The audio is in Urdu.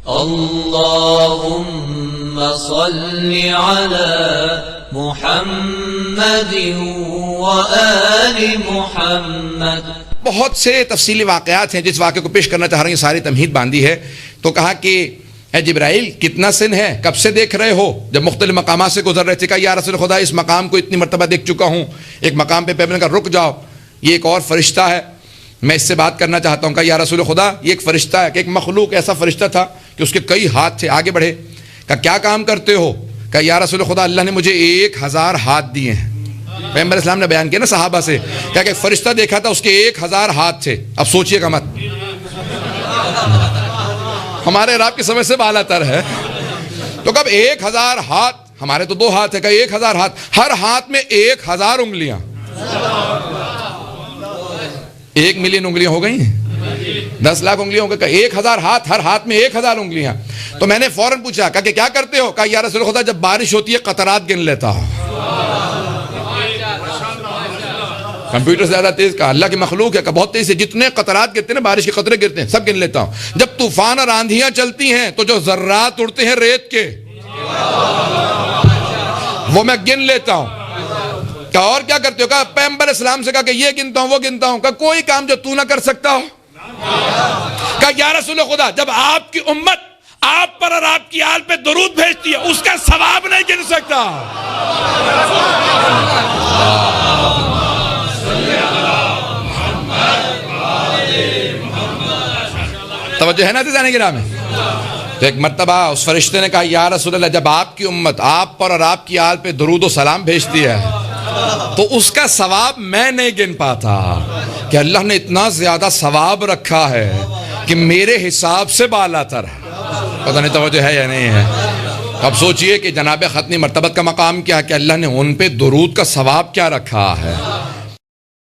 اللهم صل على محمد وآل محمد. بہت سے تفصیلی واقعات ہیں، جس واقعے کو پیش کرنا چاہ رہے ہیں یہ ساری تمہید باندھی ہے. تو کہا کہ اے جبرائیل کتنا سن ہے، کب سے دیکھ رہے ہو؟ جب مختلف مقامات سے گزر رہے تھے، کہا یا رسول خدا اس مقام کو اتنی مرتبہ دیکھ چکا ہوں. ایک مقام پہ پیغمبر کا رک جاؤ، یہ ایک اور فرشتہ ہے، میں اس سے بات کرنا چاہتا ہوں. کہا یا رسول خدا یہ ایک فرشتہ ہے، کہ ایک مخلوق ایسا فرشتہ تھا کہ اس کے کئی ہاتھ تھے. آگے بڑھے، کہا کیا کام کرتے ہو؟ کہا یا رسول خدا اللہ نے مجھے 1000 ہاتھ دیے ہیں. پیغمبر اسلام نے بیان کیا نا صحابہ سے، کہا کہ فرشتہ دیکھا تھا اس کے 1000 ہاتھ تھے. اب سوچئے گا مت، ہمارے رب کی سمجھ سے بالا تر ہے. تو کب 1000 ہاتھ، ہمارے تو 2 ہاتھ ہے، کہ 1000 ہاتھ، ہر ہاتھ میں 1000 انگلیاں، 1 ملین انگلیاں ہو گئی ہیں، 10 لاکھ انگلیاں ہو گئی. کہ 1000 ہاتھ، ہر ہاتھ میں 1000 انگلیاں. تو میں نے فوراً پوچھا کہ کیا کرتے ہو؟ کہا یا رسول خدا جب بارش ہوتی ہے قطرات گن لیتا ہوں. کمپیوٹر سے زیادہ تیز، کہا اللہ کی مخلوق ہے، کہ بہت تیز ہے، جتنے قطرات گرتے ہیں بارش کے قطرے گرتے ہیں سب گن لیتا ہوں. جب طوفان اور آندھیاں چلتی ہیں تو جو ذرات اڑتے ہیں ریت کے وہ میں گن لیتا ہوں. کہا اور کیا کرتے ہو؟ کہا پیغمبر اسلام سے کہا کہ یہ گنتا ہوں وہ گنتا ہوں. کہا کوئی کام جو تو نہ کر سکتا ہو؟ کہا یا رسول خدا جب آپ کی امت آپ پر اور آپ کی آل پہ درود بھیجتی ہے اس کا ثواب نہیں گن سکتا. توجہ ہے نا عزیزان گرامی؟ تو ایک مرتبہ اس فرشتے نے کہا یا رسول اللہ جب آپ کی امت آپ پر اور آپ کی آل پہ درود و سلام بھیجتی ہے تو اس کا ثواب میں نہیں گن پاتا، کہ اللہ نے اتنا زیادہ ثواب رکھا ہے کہ میرے حساب سے بالا تر ہے. پتہ نہیں توجہ ہے یا نہیں ہے. اب سوچئے کہ جناب ختنی مرتبت کا مقام کیا ہے، کہ اللہ نے ان پہ درود کا ثواب کیا رکھا ہے.